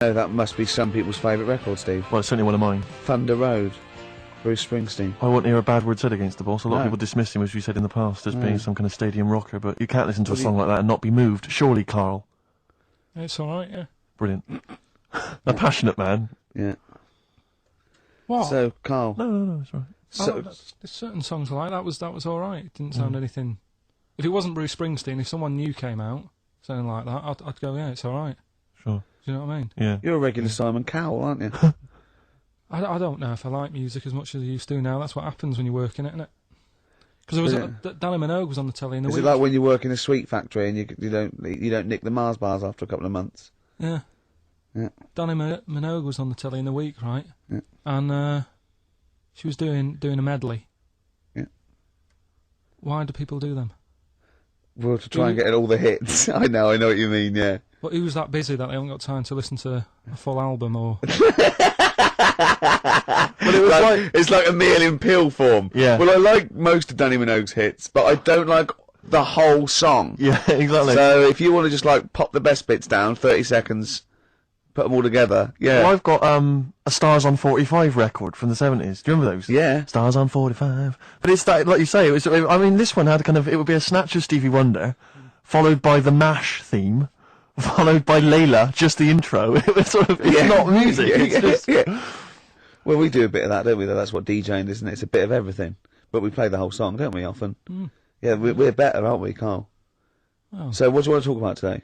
Oh, that must be some people's favourite record, Steve. Well, it's certainly one of mine. Thunder Road, Bruce Springsteen. I won't hear a bad word said against the boss. A lot of No. people dismiss him, as we said in the past, as being some kind of stadium rocker, but you can't listen to a song like that and not be moved. Surely, Karl. It's alright, yeah. Brilliant. A passionate man. Yeah. What? So, Karl. No, it's right. So, there's certain songs like that was alright. It didn't sound anything. If it wasn't Bruce Springsteen, if someone new came out, something like that, I'd go, yeah, it's alright. Sure. Do you know what I mean? Yeah. you're a regular Simon Cowell, aren't you? I don't know if I like music as much as I used to now. That's what happens when you're working it, isn't it? Because there was Danny Minogue was on the telly in the Is week. it like when you work in a sweet factory and you don't nick the Mars bars after a couple of months? Yeah. Yeah. Danny Minogue was on the telly in the week, right? Yeah. And she was doing a medley. Yeah. Why do people do them? Well, to try and get all the hits. I know what you mean, yeah. But who's that busy that they haven't got time to listen to a full album or... Well, it was it's like a meal in pill form. Yeah. Well, I like most of Danny Minogue's hits, but I don't like the whole song. Yeah, exactly. So if you want to just like pop the best bits down, 30 seconds, put them all together. Yeah. Well, I've got a Stars on 45 record from the 70s. Do you remember those? Yeah. Stars on 45. But it's that, like you say, it was. I mean, this one had it would be a snatch of Stevie Wonder, followed by the MASH theme, followed by Layla, just the intro. It was sort of, it's not music, it's just... Yeah. Well, we do a bit of that, don't we? That's what DJing is, isn't it? It's a bit of everything. But we play the whole song, don't we, often? Mm. Yeah, we're better, aren't we, Karl? Oh. So what do you want to talk about today?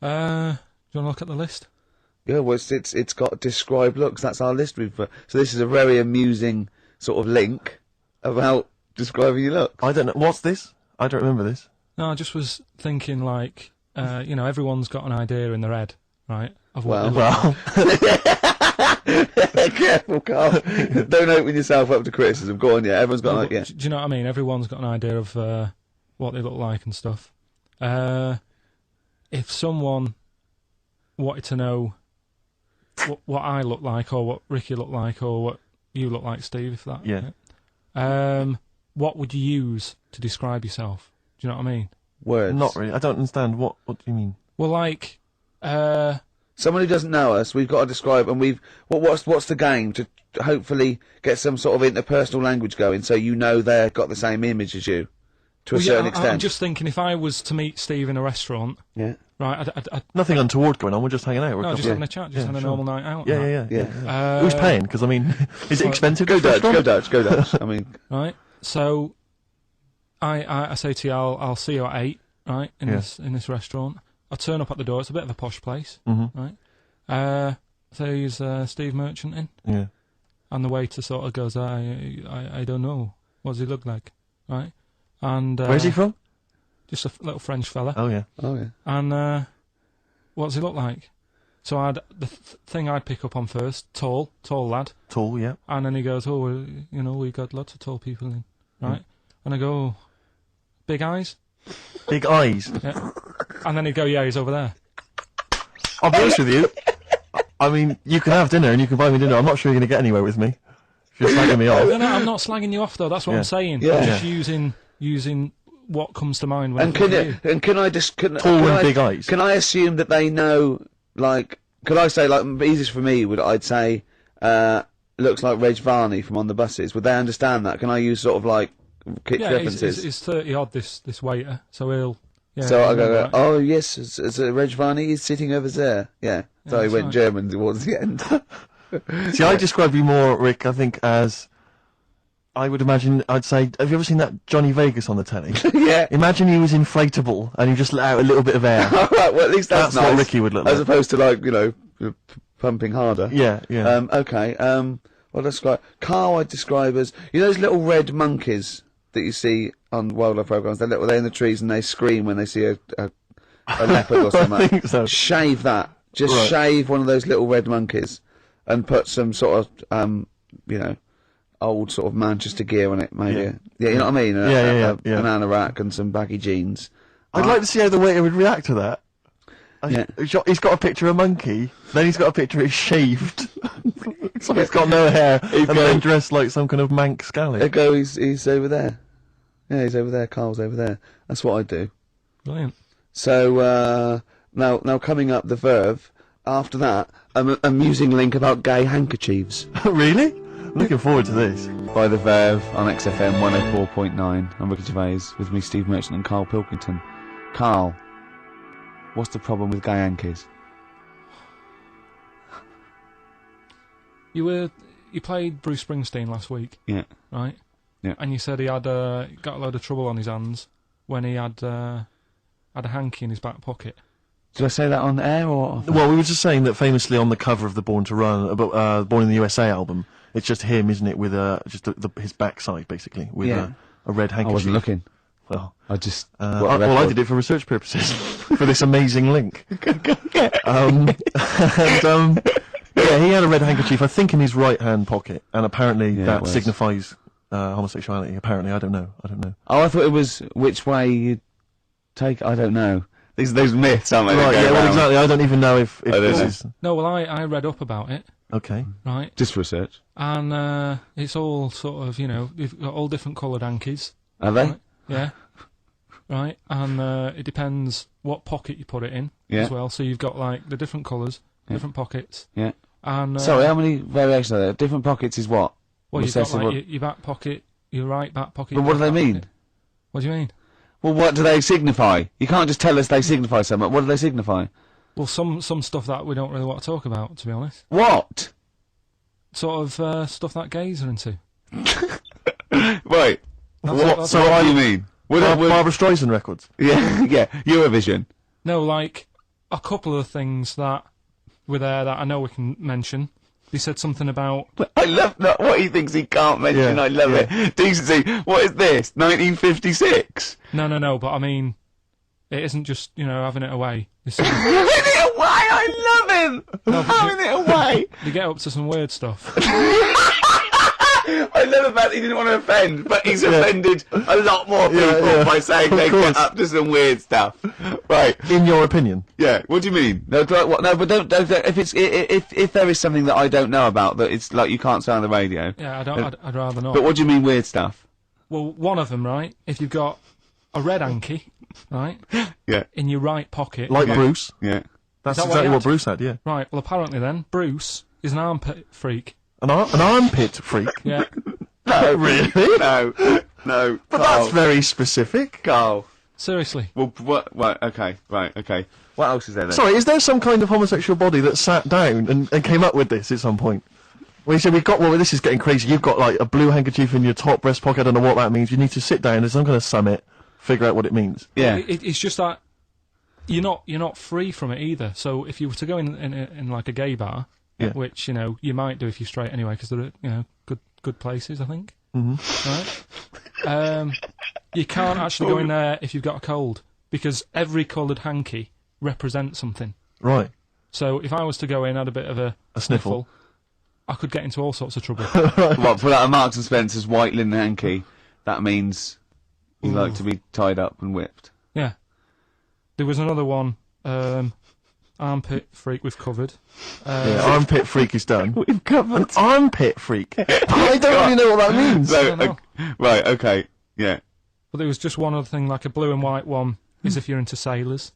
Do you want to look at the list? Yeah, well, it's got describe looks. That's our list. So this is a very amusing sort of link about describing your looks. I don't know. What's this? I don't remember this. No, I just was thinking, like, everyone's got an idea in their head, right? Of what they look Well, Careful, Karl. Don't open yourself up to criticism. Go on, yeah. Everyone's got like. yeah. Do you know what I mean? Everyone's got an idea of what they look like and stuff. If someone wanted to know what I look like, or what Ricky looked like, or what you look like, Steve, if that... Yeah. What would you use to describe yourself? Do you know what I mean? Words. Not really. I don't understand. What do you mean? Well, like... Someone who doesn't know us, we've got to describe, and what's the game to hopefully get some sort of interpersonal language going, so you know they've got the same image as you, to a certain extent. I'm just thinking, if I was to meet Steve in a restaurant, yeah, right? Nothing untoward going on. We're just hanging out. No, just having a chat, just having a normal night out. Yeah. Who's paying? Because I mean, is it expensive? Go Dutch. I mean, right. So, I say to you, I'll see you at 8, right? In this restaurant. I turn up at the door. It's a bit of a posh place, right? So he's Steve Merchant in, Yeah. and the waiter sort of goes, I don't know. What does he look like, right? And Where's he from? Just a little French fella. Oh yeah. And what does he look like? So the thing I'd pick up on first, tall lad. Tall, yeah. And then he goes, oh, well, we got lots of tall people in, right? And I go, oh, big eyes? Big eyes. Yeah. And then he'd go, yeah, he's over there. I'll be honest with you. I mean, you can have dinner and you can buy me dinner. I'm not sure you're going to get anywhere with me. If you're slagging me off. No, I'm not slagging you off, though. That's what I'm saying. Yeah. I'm just using what comes to mind when can I just... Tall and big eyes. Can I assume that they know, like... Could I say, like, easiest for me, I'd say, looks like Reg Varney from On the Buses. Would they understand that? Can I use sort of, like, references? He's 30-odd, this waiter, so he'll... Yeah, so I go, oh, yes, it's Reg Varney, he's sitting over there. Yeah. So he went German towards the end. See, I describe you more, Rick, I think, as... I would imagine, I'd say, have you ever seen that Johnny Vegas on the telly? Yeah. Imagine he was inflatable and he just let out a little bit of air. All right, well, at least that's nice. What Ricky would look like. As opposed to, like, pumping harder. Yeah. Okay, well, describe... Karl I'd describe as... You know those little red monkeys that you see on wildlife programmes? They're in the trees and they scream when they see a leopard or something. I think so. Shave that. Just shave one of those little red monkeys and put some sort of, old sort of Manchester gear on it, maybe. Yeah, you know what I mean? An anorak and some baggy jeans. I'd like to see how the waiter would react to that. He's got a picture of a monkey, then he's got a picture of shaved. So he's got no hair, and then dressed like some kind of Manx scally. There go, he's over there. Yeah, he's over there, Karl's over there. That's what I do. Brilliant. So, now coming up, the Verve, after that, an amusing link about gay handkerchiefs. Really? Looking forward to this. By the Verve on XFM 104.9. I'm Ricky Gervais, with me Steve Merchant and Karl Pilkington. Karl, what's the problem with gay hankies? You played Bruce Springsteen last week. Yeah. Right? Yeah. And you said he had got a load of trouble on his hands when he had a hanky in his back pocket. Did I say that on air or? Well, we were just saying that famously on the cover of the Born to Run, Born in the USA album, it's just him, isn't it, with just his backside basically with a red handkerchief. I wasn't looking. Well, I just. I did it for research purposes for this amazing link. Yeah, he had a red handkerchief, I think, in his right hand pocket, and apparently that signifies homosexuality. Apparently, I don't know. Oh, I thought it was which way you take. I don't know. Those myths, aren't they? Right, yeah, well, exactly. I don't even know if this is... No, well, I read up about it. Okay. Right. Just for research. And it's all sort of, you've got all different coloured hankies. Are they? Right? Yeah. Right. And it depends what pocket you put it in as well. So you've got, like, the different colours, different pockets. Yeah. And sorry, how many variations are there? Different pockets is what? Well, you've got, like, your back pocket, your right back pocket. But what do they mean? Pocket. What do you mean? Well, what do they signify? You can't just tell us they signify something. What do they signify? Well, some stuff that we don't really want to talk about, to be honest. What? Sort of stuff that gays are into. Right. What do you mean? Barbara Streisand records? Yeah, yeah. Eurovision. No, like, a couple of things that were there that I know we can mention. He said something about... I love what he thinks he can't mention. I love it. Decency. What is this? 1956? No, but I mean, it isn't just, having it away. Having it away? I love him! No, having it away! They get up to some weird stuff. I love the fact he didn't want to offend, but he's offended a lot more people by saying they get up to some weird stuff. Right. In your opinion? Yeah. What do you mean? No, but don't. If there is something that I don't know about that it's like you can't say on the radio. Yeah, I'd rather not. But what do you mean weird stuff? Well, one of them, right? If you've got a red hanky, right? Yeah. In your right pocket. Like Bruce? Yeah. That's exactly what Bruce had, yeah. Right. Well, apparently then, Bruce is an armpit freak. An armpit freak? Yeah. No, really? No. But that's very specific. Karl. Seriously. Well, what? Right, okay. What else is there then? Sorry, is there some kind of homosexual body that sat down and came up with this at some point? Well, you said this is getting crazy. You've got, like, a blue handkerchief in your top breast pocket. I don't know what that means. You need to sit down. There's some kind of summit. Figure out what it means. Yeah. Well, it's just that you're not free from it either. So if you were to go in like a gay bar... Yeah. Which, you might do if you're straight anyway, because they're, good places, I think. Mm-hmm. Right? You can't actually go in there if you've got a cold, because every coloured hanky represents something. Right. So if I was to go in and had a bit of a sniffle, I could get into all sorts of trouble. Well, for that Marks and Spencer's white linen hanky, that means you like to be tied up and whipped. Yeah. There was another one, armpit freak we've covered. Armpit freak is done. We've covered. An armpit freak? I don't really know what that means. So, right, okay, yeah. But there was just one other thing, like a blue and white one, is if you're into sailors.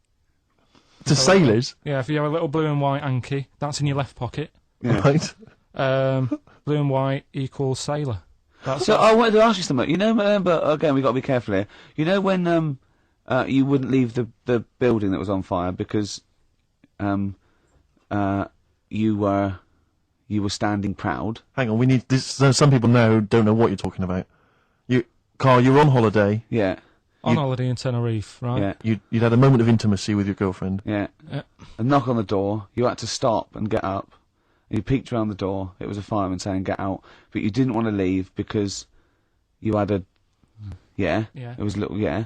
To sailors? Yeah, if you have a little blue and white hanky, that's in your left pocket. Yeah. Right. Blue and white equals sailor. I wanted to ask you something. But again, we've got to be careful here. You know when you wouldn't leave the building that was on fire because... you were standing proud. Hang on, we need this. Some people now who don't know what you're talking about. Karl, you were on holiday. Yeah. On holiday in Tenerife, right? Yeah. You'd had a moment of intimacy with your girlfriend. Yeah. A knock on the door. You had to stop and get up. You peeked around the door. It was a fireman saying "get out," but you didn't want to leave because you had a. Yeah. It was a little. Yeah.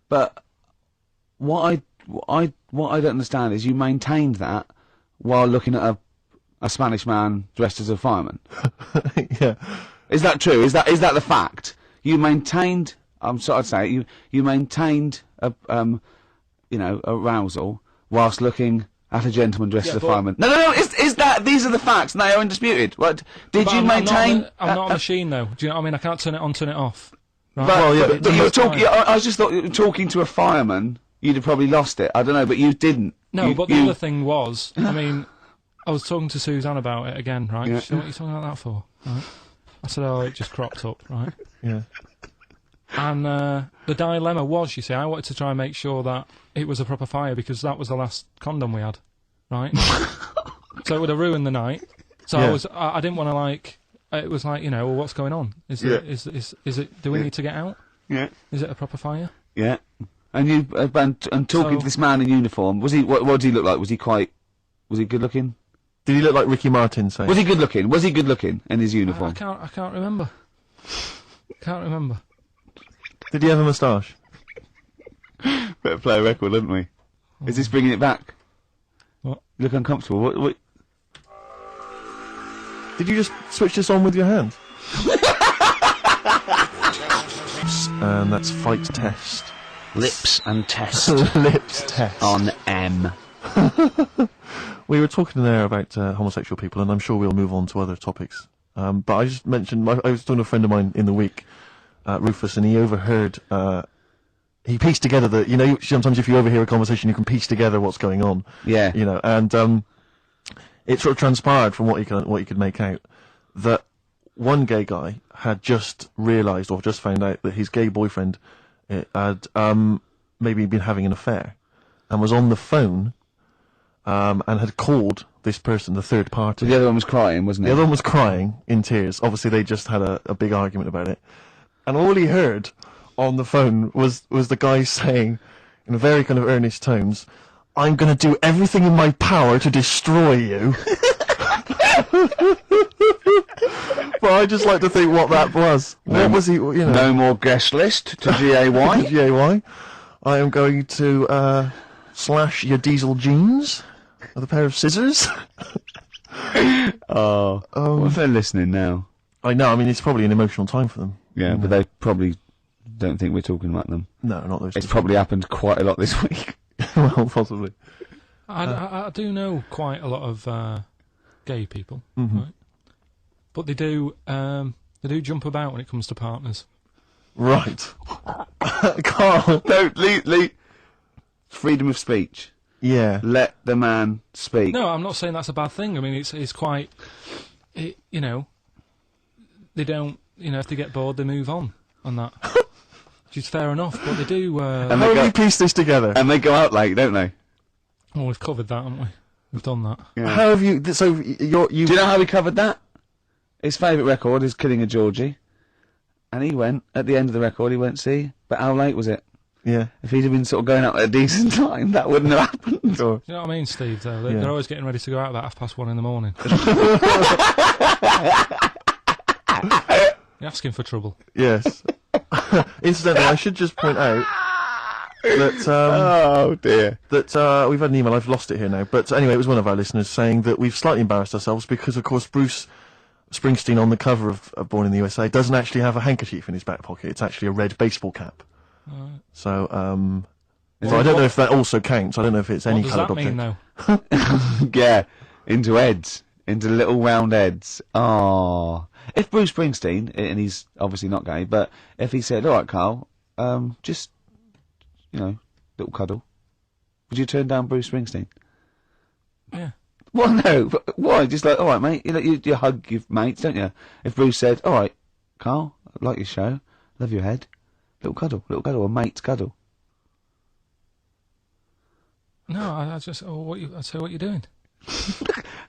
But what I don't understand is you maintained that while looking at a Spanish man dressed as a fireman. Yeah. Is that true? Is that the fact? You maintained. I'd say you maintained arousal whilst looking at a gentleman dressed as a fireman. No. Is that these are the facts? And they are undisputed. What did you maintain? I'm not a machine though. Do you know what I mean? I can't turn it on, turn it off. Right? But you're talking. I just thought you were talking to a fireman you'd have probably lost it. I don't know, but you didn't. No, but the other thing was, I mean, I was talking to Suzanne about it again, right? Yeah. She said, what are you talking about that for? Right? I said, oh, it just cropped up, right? Yeah. And the dilemma was, you see, I wanted to try and make sure that it was a proper fire because that was the last condom we had, right? So it would have ruined the night. So I didn't want to, like, it was like, well, what's going on? Is it, do we need to get out? Yeah. Is it a proper fire? Yeah. And you, and talking to this man in uniform, was he, what did he look like? Was he good looking? Did he look like Ricky Martin, say? Was he good looking? Was he good looking in his uniform? I can't remember. Can't remember. Did he have a moustache? Better play a record, haven't we? Is this bringing it back? What? You look uncomfortable. What? Did you just switch this on with your hand? And that's fight test. Lips and test. Lips test. On M. We were talking there about homosexual people, and I'm sure we'll move on to other topics. But I just mentioned, I was talking to a friend of mine in the week, Rufus, and he overheard, he pieced together sometimes if you overhear a conversation, you can piece together what's going on. Yeah. And it sort of transpired from what you could make out that one gay guy had just realised or just found out that his gay boyfriend had maybe been having an affair and was on the phone and had called this person, the third party. The other one was crying, wasn't it? The other one was crying in tears. Obviously, they just had a big argument about it. And all he heard on the phone was the guy saying, in very kind of earnest tones, "I'm going to do everything in my power to destroy you." But I just like to think what that was. What was he, No more guest list to GAY. GAY. I am going to slash your diesel jeans with a pair of scissors. What if they're listening now? I know, I mean, it's probably an emotional time for them. Yeah, but they probably don't think we're talking about them. No, not those. It's probably happened quite a lot this week. Well, possibly. I do know quite a lot of gay people, right? But they do jump about when it comes to partners. Right. Karl. Don't leave. Freedom of speech. Yeah. Let the man speak. No, I'm not saying that's a bad thing. I mean, it's quite, they don't, if they get bored, they move on that. Which is fair enough, but they do... How have you pieced this together? And they go out late, don't they? Well, we've covered that, haven't we? We've done that. Yeah. How have you... So, you... Do you know how we covered that? His favourite record is Killing a Georgie. And he went, at the end of the record, he went, see? But how late was it? Yeah. If he'd have been sort of going out at a decent time, that wouldn't have happened. Or... Do you know what I mean, Steve, though? They're always getting ready to go out about 1:30 in the morning. You're asking for trouble. Yes. Incidentally, I should just point out that... oh, dear. That we've had an email, I've lost it here now, but anyway, it was one of our listeners saying that we've slightly embarrassed ourselves because, of course, Bruce Springsteen on the cover of Born in the USA doesn't actually have a handkerchief in his back pocket. It's actually a red baseball cap. Right. So, so I don't know if that also counts. I don't know if it's any coloured object. What does that mean, though? Yeah, into heads. Into little round heads. Oh. If Bruce Springsteen, and he's obviously not gay, but if he said, alright, Karl, just, little cuddle, would you turn down Bruce Springsteen? Yeah. Well, no, but why? Just like, alright, mate, you hug your mates, don't you? If Bruce said, alright, Karl, I like your show, love your head, little cuddle, a mate's cuddle. No, I'd say, what you're doing.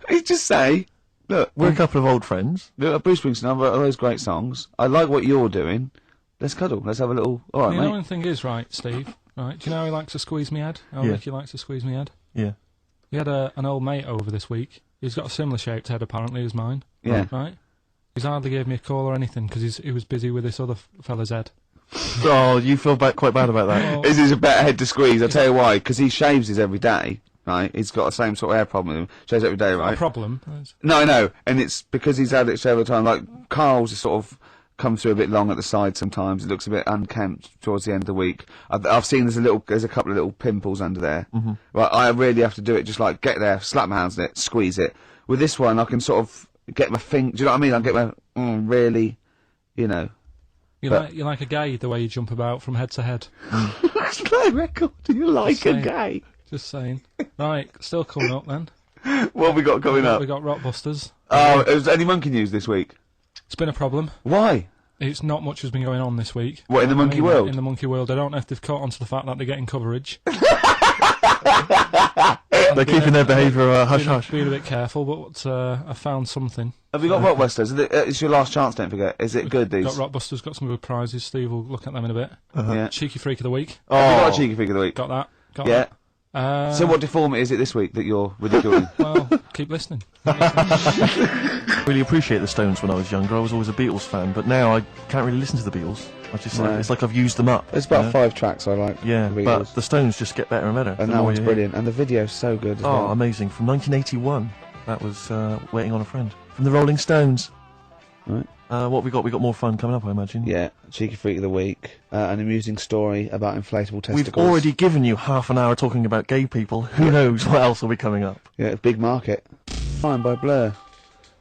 He'd just say, look, we're a couple of old friends. Look, Bruce Springsteen, I've got all those great songs. I like what you're doing. Let's cuddle. Let's have a little. All right, mate. The annoying thing is, right, Steve. Right? Do you know how he likes to squeeze me head? How Ricky likes to squeeze me head. Yeah. He had an old mate over this week. He's got a similar shaped head, apparently, as mine. Yeah. Right. He's hardly gave me a call or anything because he was busy with this other fella's head. Oh, you feel quite bad about that. Oh. This is a better head to squeeze. I'll tell you why. Because he shaves his every day. Right, he's got the same sort of hair problem with him. Shaves every day, right? A problem. No, I know, and it's because he's had it several times. Like Karl's sort of come through a bit long at the side sometimes. It looks a bit unkempt towards the end of the week. I've seen there's a couple of little pimples under there. Mm-hmm. Right, I really have to do it. Just like get there, slap my hands on it, squeeze it. With this one, I can sort of get my finger. Do you know what I mean? I get my really, You're like a gay the way you jump about from head to head. Just play a record. You like a gay. Just saying. Right, still coming up then. What have we got coming up? We got Rockbusters. Oh, has any monkey news this week? It's been a problem. Why? It's not much has been going on this week. What, in the monkey world? In the monkey world. I don't know if they've caught on to the fact that they're getting coverage. They're keeping their behaviour hush-hush. Being a bit careful, but I found something. Have you got Rockbusters? It's your last chance, don't forget. Is it good, these? Got Rockbusters, got some good prizes. Steve will look at them in a bit. Yeah. Cheeky Freak of the Week. Oh. Have you got a Cheeky Freak of the Week? Got that. Got yeah. that. So what deformity is it this week that you're ridiculing? Well, keep listening. Really appreciate the Stones when I was younger. I was always a Beatles fan, but now I can't really listen to the Beatles. I just it's like I've used them up. There's about 5 tracks I like. Yeah, but the Stones just get better and better. And that one's brilliant, and the video's so good as well. Amazing. From 1981. That was Waiting on a Friend. From the Rolling Stones. Right. What have we got? We got more fun coming up, I imagine. Yeah, Cheeky Freak of the Week, an amusing story about inflatable testicles. We've already given you half an hour talking about gay people. Who knows what else will be coming up? Yeah, big market. Fine by Blur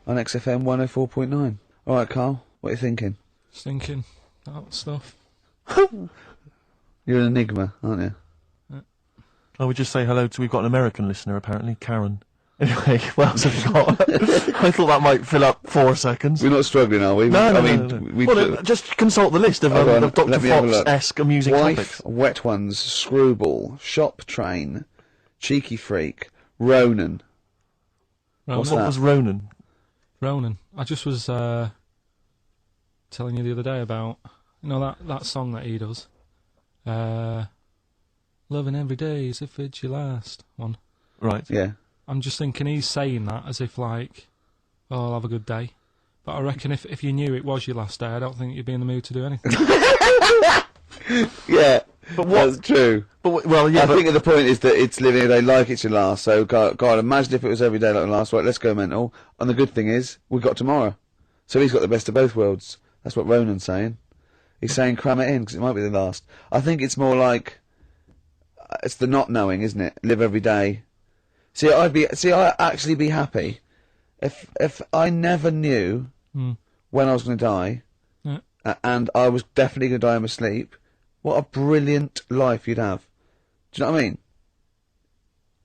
on XFM 104.9. All right, Karl, what are you thinking? Thinking that stuff. You're an enigma, aren't you? Yeah. I would just say hello to. We've got an American listener apparently, Karen. Anyway, what else have you got? I thought that might fill up 4 seconds. We're not struggling, are we? No. Just consult the list of Dr. Fox-esque amusing topics. Wet Ones, Screwball, Shop Train, Cheeky Freak, Ronan. What was Ronan? Ronan. I just was telling you the other day about, that song that he does. Loving every day as if it's your last one. Right. Yeah. I'm just thinking he's saying that as if like, I'll have a good day. But I reckon if you knew it was your last day, I don't think you'd be in the mood to do anything. Yeah, but that's true. But I think the point is that it's living a day like it's your last. So God, imagine if it was every day like the last. Right, let's go mental. And the good thing is, we've got tomorrow. So he's got the best of both worlds. That's what Ronan's saying. He's saying cram it in because it might be the last. I think it's more like it's the not knowing, isn't it? Live every day. I'd actually be happy if I never knew when I was going to die, and I was definitely going to die in my sleep. What a brilliant life you'd have. Do you know what I mean?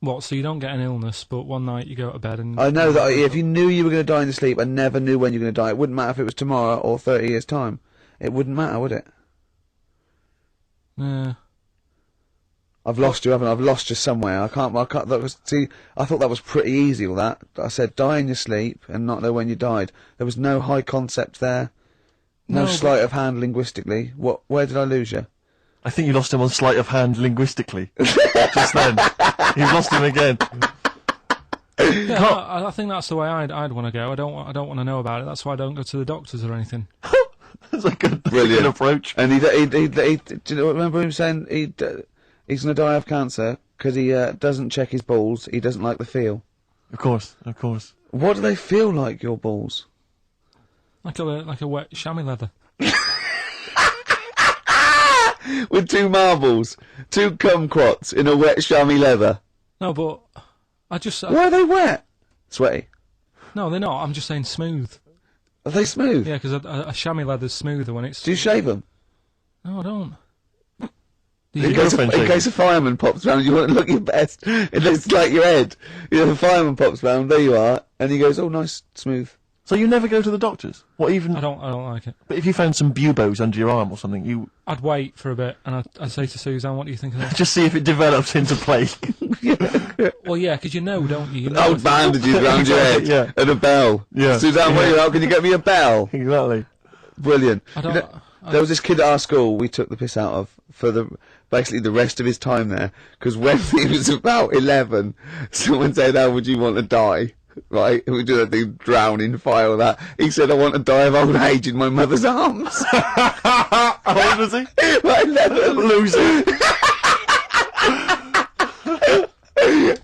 What, so you don't get an illness, but one night you go to bed and... I know that if you knew you were going to die in your sleep and never knew when you were going to die, it wouldn't matter if it was tomorrow or 30 years' time. It wouldn't matter, would it? Yeah. I've lost you, haven't I? I've lost you somewhere. I can't, I thought that was pretty easy, all that. I said die in your sleep and not know when you died. There was no high concept there. No sleight of hand linguistically. Where did I lose you? I think you lost him on sleight of hand linguistically. Just then. You've lost him again. Yeah, I think that's the way I'd want to go. I don't want to know about it. That's why I don't go to the doctors or anything. That's a good approach. And he do you know, remember him saying he's going to die of cancer because he doesn't check his balls. He doesn't like the feel. Of course. What do they feel like, your balls? Like a wet chamois leather. With 2 marbles, 2 kumquats in a wet chamois leather. No, but I just... Why are they wet? Sweaty? No, they're not. I'm just saying smooth. Are they smooth? Yeah, because a chamois leather's smoother when it's... Do you shave them? No, I don't. In case a fireman pops round, you want to look your best. It looks like your head. The fireman pops round, there you are, and he goes, oh, nice, smooth. So you never go to the doctors? What even? I don't like it. But if you found some buboes under your arm or something, I'd wait for a bit, and I'd say to Suzanne, what do you think of that? Just see if it develops into plague. Well, yeah, because don't you? Old bandages round your head, and a bell. Yeah. Suzanne, where are you out? Can you get me a bell? Exactly. Brilliant. There was this kid at our school we took the piss out of for basically the rest of his time there, because when he was about 11, someone said, how would you want to die? Right, we do that thing, drown in fire or that. He said, I want to die of old age in my mother's arms. How old was he? Like 11. Loser.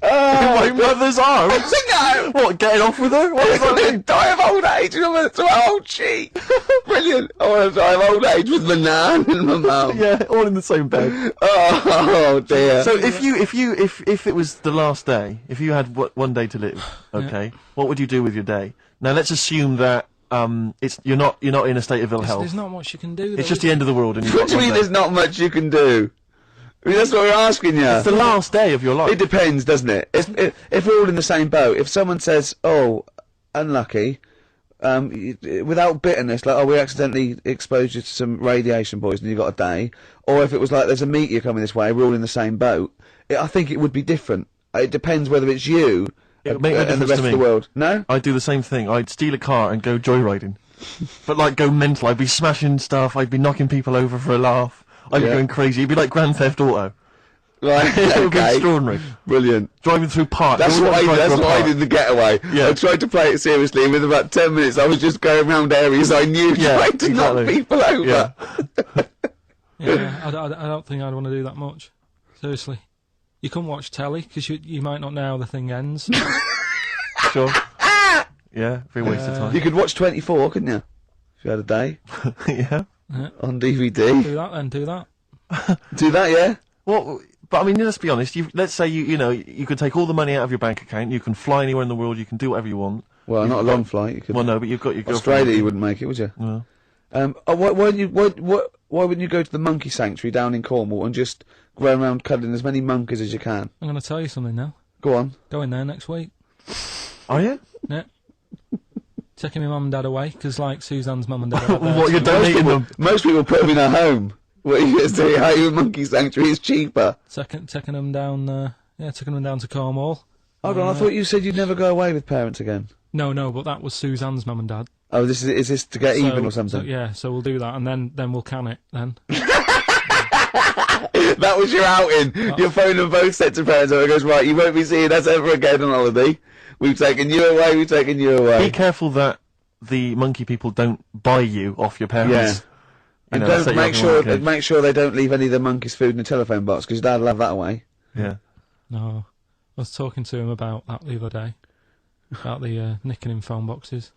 My mother's arms? No. What, getting off with her? What does that mean? Die of old age in my mother's old cheek. Brilliant. I want to die of old age with my nan and my mum. Yeah, all in the same bed. Oh dear. So if it was the last day, if you had one day to live, okay, what would you do with your day? Now let's assume that you're not in a state of ill health. There's not much you can do. It's just the end of the world. And What do you mean there's not much you can do? I mean, that's what we're asking you. It's the last day of your life. It depends, doesn't it? If we're all in the same boat, if someone says, "Oh, unlucky," without bitterness, like, "Oh, we accidentally exposed you to some radiation poisoning, you got a day," or if it was like, "There's a meteor coming this way, we're all in the same boat," I think it would be different. It depends whether it's you and the rest of the world. No? I'd do the same thing. I'd steal a car and go joyriding. But, like, go mental. I'd be smashing stuff, I'd be knocking people over for a laugh. I'd be going crazy. It'd be like Grand Theft Auto. Right, It would be extraordinary. Brilliant. Driving through parks. That's what I did in the getaway. Yeah. I tried to play it seriously, and within about 10 minutes I was just going around areas I knew, trying to knock people over. Yeah. Yeah, I don't think I'd want to do that much. Seriously. You couldn't watch telly, because you might not know how the thing ends. Sure. Yeah, be a waste of time. You could watch 24, couldn't you? If you had a day. Yeah. On DVD. Do that then, do that. Do that, yeah? Well, but I mean, let's be honest. Let's say you could take all the money out of your bank account. You can fly anywhere in the world. You can do whatever you want. Well, not a long flight. You could. Well, no, but you've got your Australia, you wouldn't make it, would you? No. Why wouldn't you go to the monkey sanctuary down in Cornwall and just go around cuddling as many monkeys as you can? I'm going to tell you something now. Go on. Go in there next week. Are you? Yeah. Taking my mum and dad away, because, like, Suzanne's mum and dad are What, you're donating them? Most people put them in a home. What are you going to say? How your monkey sanctuary is cheaper? taking them down, taking them down to Cornwall. Hold on, I thought you said you'd never go away with parents again. No, but that was Suzanne's mum and dad. Oh, is this to get even or something? So we'll do that, and then we'll can it, then. That was your outing. You're phoning both sets of parents over and goes, right, you won't be seeing us ever again on holiday. We've taken you away, we've taken you away. Be careful that the monkey people don't buy you off your parents. Yeah. And don't make sure they don't leave any of the monkeys' food in the telephone box, because your dad will have that away. Yeah. No. I was talking to him about that the other day. About the nicking in phone boxes.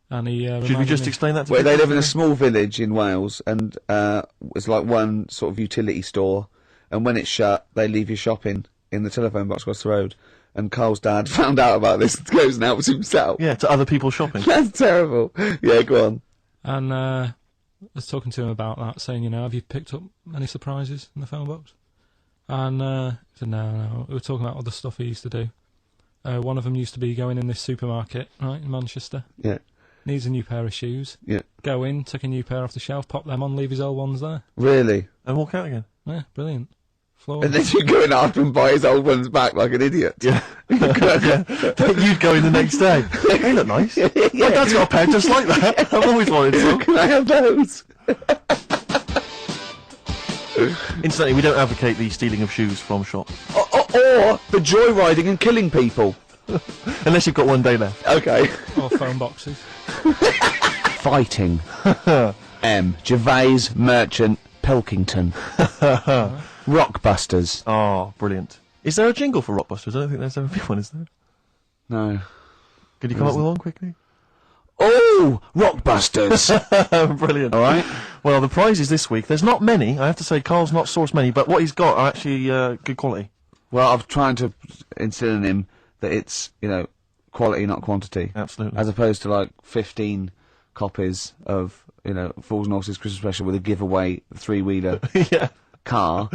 And he Should we just explain that to Well, people? they live in a small village in Wales, and it's like one sort of utility store, and when it's shut, they leave you shopping in the telephone box across the road. And Karl's dad found out about this and goes and helps himself. Yeah, to other people shopping. That's terrible. Yeah, go on. And I was talking to him about that, saying, have you picked up any surprises in the phone box? And he said, no. We were talking about other stuff he used to do. One of them used to be going in this supermarket, right, in Manchester. Yeah. Needs a new pair of shoes. Yeah. Go in, take a new pair off the shelf, pop them on, leave his old ones there. Really? And walk out again. Yeah, brilliant. And then you go in after and buy his old ones back like an idiot. Yeah. You'd go in the next day. They look nice. My dad's got a pair just like that. I've always wanted some. Can I have those? Incidentally, we don't advocate the stealing of shoes from shops. Or the joyriding and killing people. Unless you've got one day left. Okay. Or phone boxes. Fighting. Gervais, Merchant, Pilkington. Rockbusters. Oh, brilliant. Is there a jingle for Rockbusters? I don't think there's ever been one, is there? No. Could you come up with one quickly? Oh, Rockbusters. Brilliant. All right. Well, the prizes this week, there's not many. I have to say, Karl's not sourced many, but what he's got are actually good quality. Well, I'm trying to instill in him that it's, quality, not quantity. Absolutely. As opposed to, 15 copies of, Fools and Horses Christmas Special with a giveaway 3-wheeler yeah. car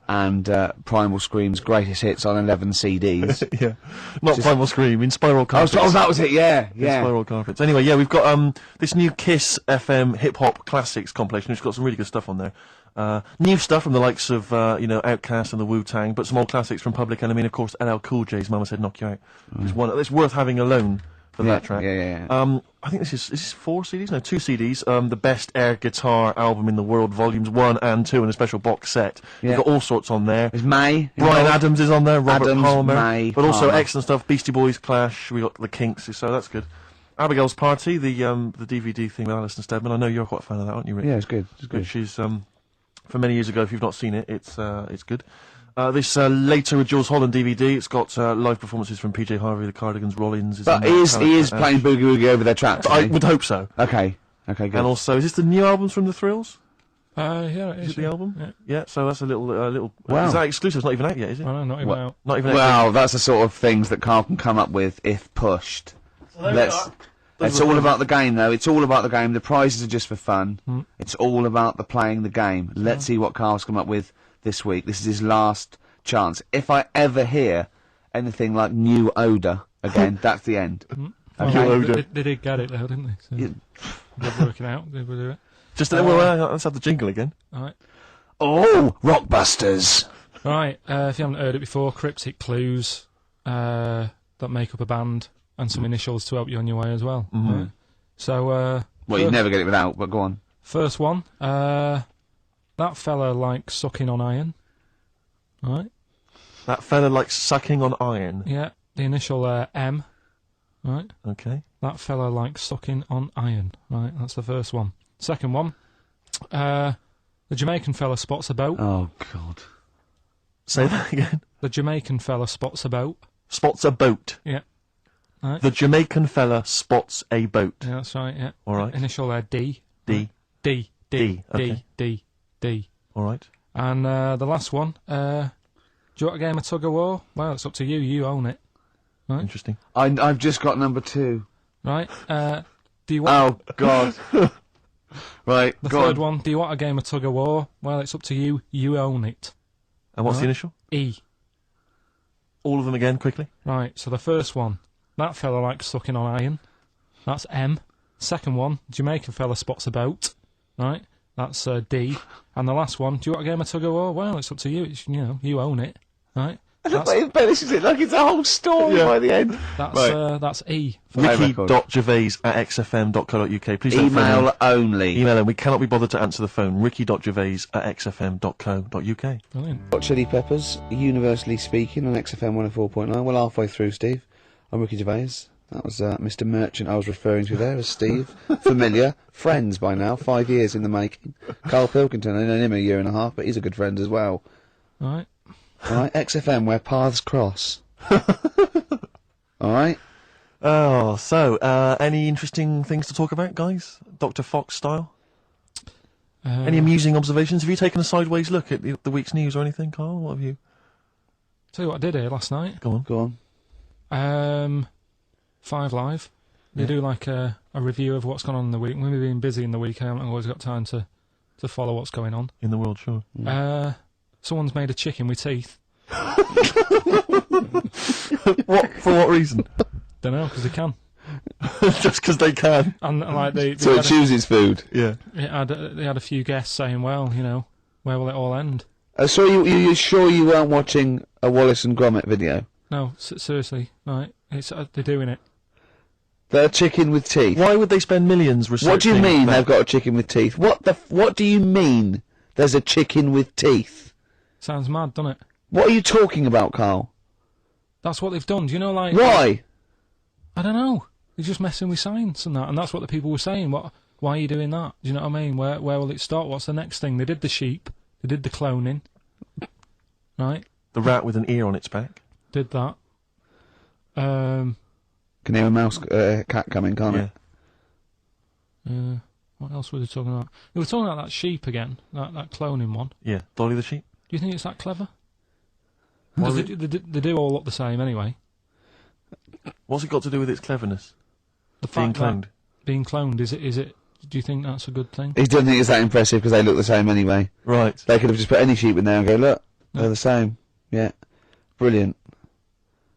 and Primal Scream's greatest hits on 11 CDs. Yeah. Not Primal Scream, in Spiral Carpets. Oh, that was it, yeah. In Spiral Carpets. Anyway, yeah, we've got this new Kiss FM hip-hop classics compilation, which has got some really good stuff on there. New stuff from the likes of, Outkast and the Wu-Tang, but some old classics from Public Enemy, and of course LL Cool J's Mama Said Knock You Out. It's worth having alone for that track. Yeah. I think is this 4 CDs? No, 2 CDs. The Best Air Guitar Album in the World, Volumes 1 and 2, and a special box set. Yeah. You've got all sorts on there. There's May. Brian Adams is on there, Robert Palmer. May, but also Palmer. excellent stuff, Beastie Boys, Clash, we got the Kinks, so that's good. Abigail's Party, the DVD thing with Alison Steadman. I know you're quite a fan of that, aren't you, Rick? Yeah, it's good. Which is, from many years ago, if you've not seen it, it's good. This Later with Jules Holland DVD, it's got live performances from PJ Harvey, the Cardigans, Rollins. But he is playing Boogie Woogie over their tracks. I would hope so. Okay, good. And also, is this the new albums from The Thrills? Yeah, it is. Is it the album? Yeah. Yeah, so that's a little... Wow. Is that exclusive? It's not even out yet, is it? Well, not even out. Not even out Well, that's the sort of things that Karl can come up with if pushed. It's all about the game, though. It's all about the game. The prizes are just for fun. It's all about the playing the game. Let's see what Karl's come up with this week. This is his last chance. If I ever hear anything like new odour again, that's the end. They did get it though, didn't they? So they're working out. They will do it. Just let's have the jingle again. All right. Oh, Rockbusters! Right. If you haven't heard it before, cryptic clues that make up a band and some initials to help you on your way as well. Mm-hmm. Right? So. Well, you never get it without, but go on. First one. That fella likes sucking on iron. Right. That fella likes sucking on iron. Yeah. The initial M. Right. Okay. That fella likes sucking on iron. Right. That's the first one. Second one. The Jamaican fella spots a boat. Oh, God. Say that again. The Jamaican fella spots a boat. Spots a boat. Yeah. Right. The Jamaican fella spots a boat. Yeah, that's right, yeah. All right. Initial D. D. D. D. Okay. D. All right. And the last one. Do you want a game of tug of war? Well, it's up to you. You own it. Right. Interesting. I've just got number 2. Right. Do you want... Oh, God. Right, the third one. Do you want a game of tug of war? Well, it's up to you. You own it. And what's the initial? E. All of them again, quickly. Right, so the first one. That fella likes sucking on iron. That's M. Second one. Jamaican fella spots a boat. Right. That's D. And the last one. Do you want a game of tug of war? Well, it's up to you. It's, you own it. Right. He embellishes it like it's a whole story by the end. That's E. Ricky.gervais@xfm.co.uk. Please don't email only. Email him. We cannot be bothered to answer the phone. Ricky.gervais@xfm.co.uk. Brilliant. Hot Chili Peppers, universally speaking, on XFM 104.9. Well, halfway through, Steve. I'm Ricky Gervais. That was Mr. Merchant I was referring to there as Steve. Familiar. Friends by now. 5 years in the making. Karl Pilkington. I known him a year and a half, but he's a good friend as well. Right. Alright, XFM, where paths cross. Alright? Oh, so, any interesting things to talk about, guys? Dr. Fox style? Any amusing observations? Have you taken a sideways look at the week's news or anything, Karl? What have you... Tell you what I did here last night. Go on. 5 Live. They do like a review of what's gone on in the week. We've been busy in the week. I haven't always got time to follow what's going on. In the world, sure. Someone's made a chicken with teeth. For what reason? Don't know, because they can. Just because they can. And like so it chooses food. Yeah. They had a few guests saying, well, where will it all end? So you sure you weren't watching a Wallace and Gromit video? No, seriously, right? They're doing it. They're a chicken with teeth. Why would they spend millions researching? What do you mean they've got a chicken with teeth? What do you mean there's a chicken with teeth? Sounds mad, doesn't it? What are you talking about, Karl? That's what they've done. Do you know, like... Why? I don't know. They're just messing with science and that, and that's what the people were saying. Why are you doing that? Do you know what I mean? Where will it start? What's the next thing? They did the sheep. They did the cloning. Right? The rat with an ear on its back. Did that. Can hear a cat coming, can't it? What else were they talking about? They were talking about that sheep again, that cloning one. Yeah, Dolly the sheep. Do you think it's that clever? Because they do all look the same anyway. What's it got to do with its cleverness? Being cloned. Being cloned, is it? Do you think that's a good thing? He doesn't think it's that impressive because they look the same anyway. Right. They could have just put any sheep in there and go, look, they're the same. Yeah. Brilliant.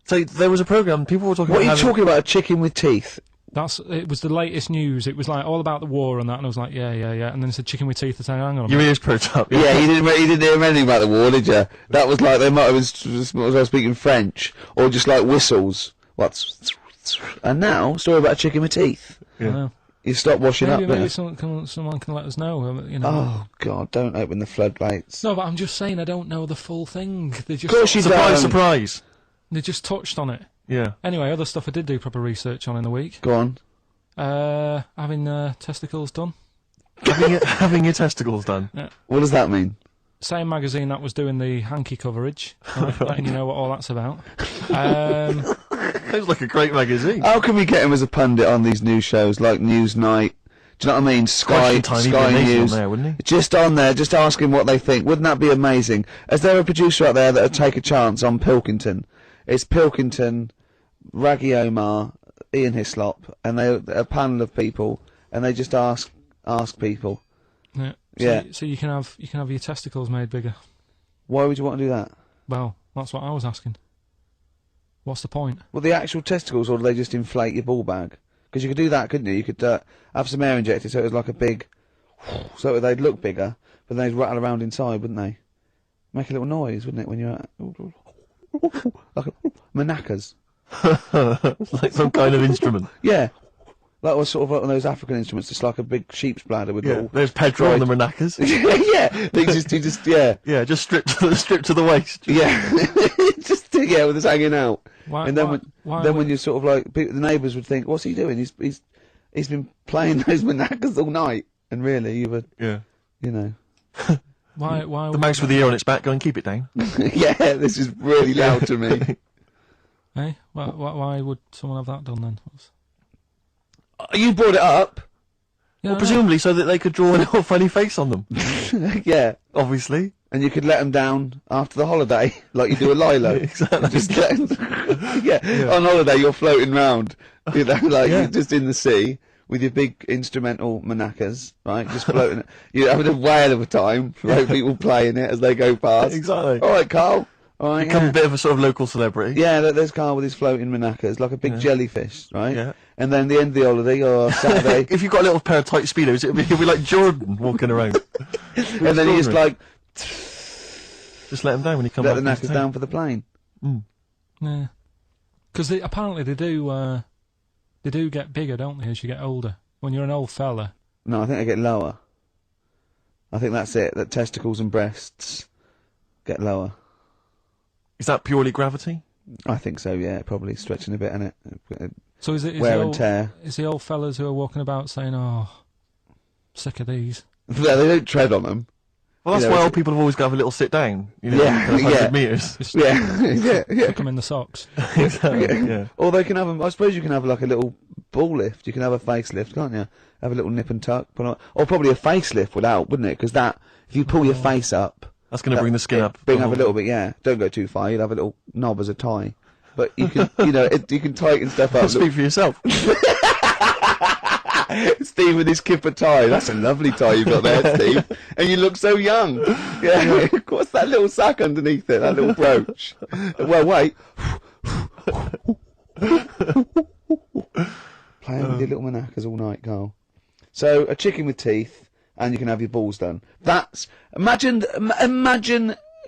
So there was a programme, people were talking about... What are you talking about, a chicken with teeth? It was the latest news. It was like all about the war and that, and I was like, yeah. And then it said chicken with teeth. I said, hang on. Your ears perked up. Yeah, you didn't hear anything about the war, did you? That was like they might have been speaking French or just like whistles. And now story about a chicken with teeth. Yeah. You stop washing up. Maybe someone can let us know. Oh God! Don't open the floodgates. No, but I'm just saying I don't know the full thing. They just of course you don't. Surprise. They just touched on it. Yeah. Anyway, other stuff I did do proper research on in the week. Go on. Having testicles done. having your testicles done. Yeah. What does that mean? Same magazine that was doing the hanky coverage, letting you know what all that's about. Sounds like a great magazine. How can we get him as a pundit on these news shows like Newsnight? Do you know what I mean? Sky News. On there, wouldn't he? Just on there, just ask him what they think. Wouldn't that be amazing? Is there a producer out there that would take a chance on Pilkington? It's Pilkington, Raggy Omar, Ian Hislop, and they're a panel of people, and they just ask people. Yeah. So you can have your testicles made bigger. Why would you want to do that? Well, that's what I was asking. What's the point? Well, the actual testicles, or do they just inflate your ball bag? Because you could do that, couldn't you? You could have some air injected so it was like a big... So they'd look bigger, but they'd rattle around inside, wouldn't they? Make a little noise, wouldn't it, when you're... like manacas. Like some kind of instrument. Yeah. That was sort of like one of those African instruments, just like a big sheep's bladder with little... There's Pedro on the maracas. Yeah. They just, yeah. Yeah, just stripped to the waist. Yeah. Just, yeah, with us hanging out. Why, and then when you're sort of like... The neighbours would think, what's he doing? He's been playing those maracas all night. And really, you were... Yeah. You know... Why the mouse with the ear on its back, go and keep it down. Yeah, this is really loud to me. Hey, why would someone have that done then? You brought it up. Yeah, well, presumably so that they could draw a little funny face on them. Yeah. Obviously. And you could let them down after the holiday, like you do a lilo. Exactly. Just let them, yeah. On holiday, you're floating round, you know, like you're just in the sea with your big instrumental manacas, right? Just floating. You're having a whale of a time, right? People playing it as they go past. Exactly. All right, Karl. All right, become a bit of a sort of local celebrity. Yeah, there's Karl with his floating manacas, like a big jellyfish, right? Yeah. And then the end of the holiday, or Saturday. If you've got a little pair of tight speedos, it'll be like Jordan walking around. And then he just like... Just let him down when he comes back. Let the knackers down for the plane. Mm. Yeah. Because apparently they do get bigger, don't they, as you get older? When you're an old fella. No, I think they get lower. I think that's it, that testicles and breasts get lower. Is that purely gravity? I think so, yeah, probably stretching a bit, innit? So is it wear and tear? Is the old fellas who are walking about saying, "Oh, sick of these"? Yeah, they don't tread on them. Well, that's why old people have always got to have a little sit down. You know, 100 metres. Yeah. Stick them in the socks. Exactly. Yeah. Or they can have them. I suppose you can have like a little ball lift. You can have a facelift, can't you? Have a little nip and tuck. Or probably a facelift would help, wouldn't it? Because that, if you pull your face up, that's going to bring the skin up. Bring up a little bit, yeah. Don't go too far. You'll have a little knob as a tie. But you can, you know, you can tighten stuff up. Speak for yourself. Steve with his kipper tie. That's a lovely tie you've got there, Steve. And you look so young. Yeah. What's that little sack underneath it? That little brooch. Well, wait. Playing with your little manacas all night, Karl. So, a chicken with teeth, and you can have your balls done. That's... Imagine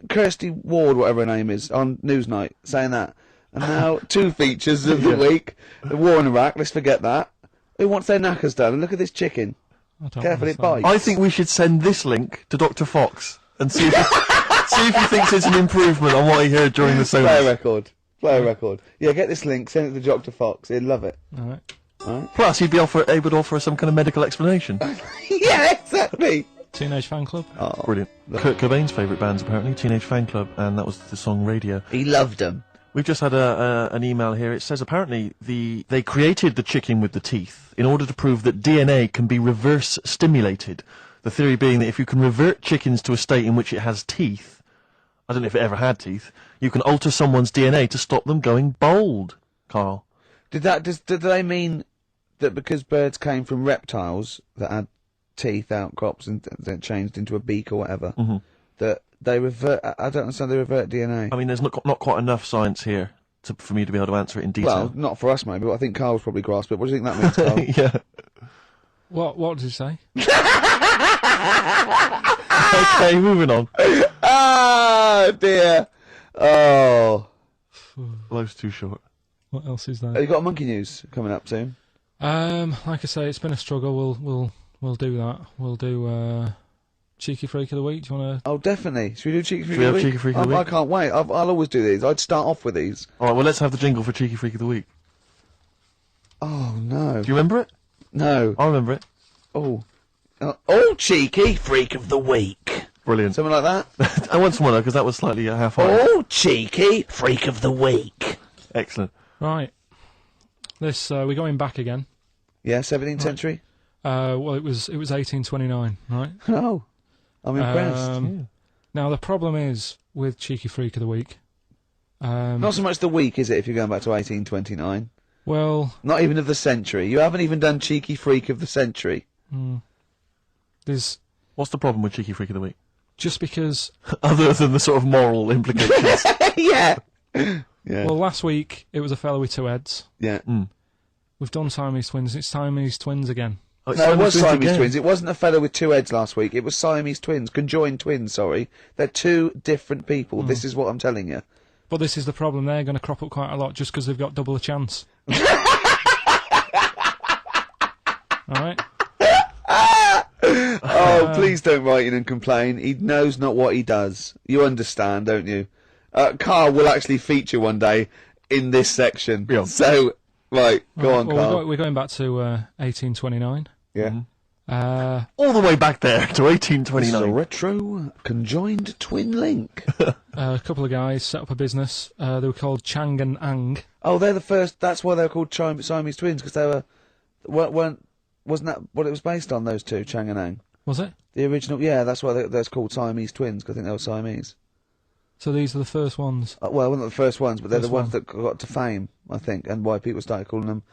Kirsty Ward, whatever her name is, on Newsnight, saying that. And now, 2 features of the week. The war in Iraq, let's forget that. Who wants their knackers done? And look at this chicken. Careful, it bites. I think we should send this link to Dr. Fox and see if he thinks it's an improvement on what he heard during the service. Play a record. Yeah, get this link, send it to Dr. Fox. He'd love it. All right. Plus, he'd be able to offer some kind of medical explanation. Yeah, exactly. Teenage Fan Club. Oh, brilliant. Kurt Cobain's favourite bands, apparently, Teenage Fan Club, and that was the song Radio. He loved them. We've just had an email here. It says apparently they created the chicken with the teeth in order to prove that DNA can be reverse stimulated. The theory being that if you can revert chickens to a state in which it has teeth, I don't know if it ever had teeth, you can alter someone's DNA to stop them going bald. Karl. Did they mean that because birds came from reptiles that had teeth, outcrops, and then changed into a beak or whatever, that they revert? I don't understand. They revert DNA. I mean, there's not quite enough science here for me to be able to answer it in detail. Well, not for us, maybe. But I think Karl's probably grasped it. What do you think that means, Karl? Yeah. What did you say? Okay, moving on. Ah, dear. Oh. Life's too short. What else is there? Have you got monkey news coming up soon? Like I say, it's been a struggle. We'll do that. We'll do Cheeky Freak of the Week. Do you want to? Oh, definitely. Should we do Cheeky Freak of the Week? Cheeky Freak of the Week? I can't wait. I'll always do these. I'd start off with these. All right. Well, let's have the jingle for Cheeky Freak of the Week. Oh no. Do you remember it? No. I remember it. Oh. Cheeky Freak of the Week. Brilliant. Something like that? I want someone because that was slightly half-hearted. Oh, Cheeky Freak of the Week. Excellent. Right. This we're going back again. Yeah, 17th century. Well, it was 1829, right? Oh, I'm impressed. Yeah. Now the problem is with Cheeky Freak of the Week. Not so much the week, is it? If you're going back to 1829. Well, not even of the century. You haven't even done Cheeky Freak of the century. There's. What's the problem with Cheeky Freak of the Week? Just because... Other than the sort of moral implications. Yeah. Well, last week, it was a fella with 2 heads. Yeah. We've done Siamese twins. It's Siamese twins again. Oh, no, it was Siamese twins. It wasn't a fellow with 2 heads last week. It was Siamese twins. Conjoined twins, sorry. They're 2 different people. This is what I'm telling you. But this is the problem. They're going to crop up quite a lot just because they've got double a chance. Alright? Oh, please don't write in and complain. He knows not what he does. You understand, don't you? Karl will actually feature one day in this section. Yeah. So, right, go on, Karl. We're going back to 1829. Yeah. All the way back there to 1829. This is a retro conjoined twin link. A couple of guys set up a business. They were called Chang and Ang. Oh, they're the first. That's why they're called Siamese twins, because they wasn't that what it was based on? Those 2, Chang and Ang. Was it? The original, yeah. That's why they're called Siamese twins, because I think they were Siamese. So these are the first ones. Well, they're not the first ones, but they're the ones that got to fame, I think, and why people started calling them.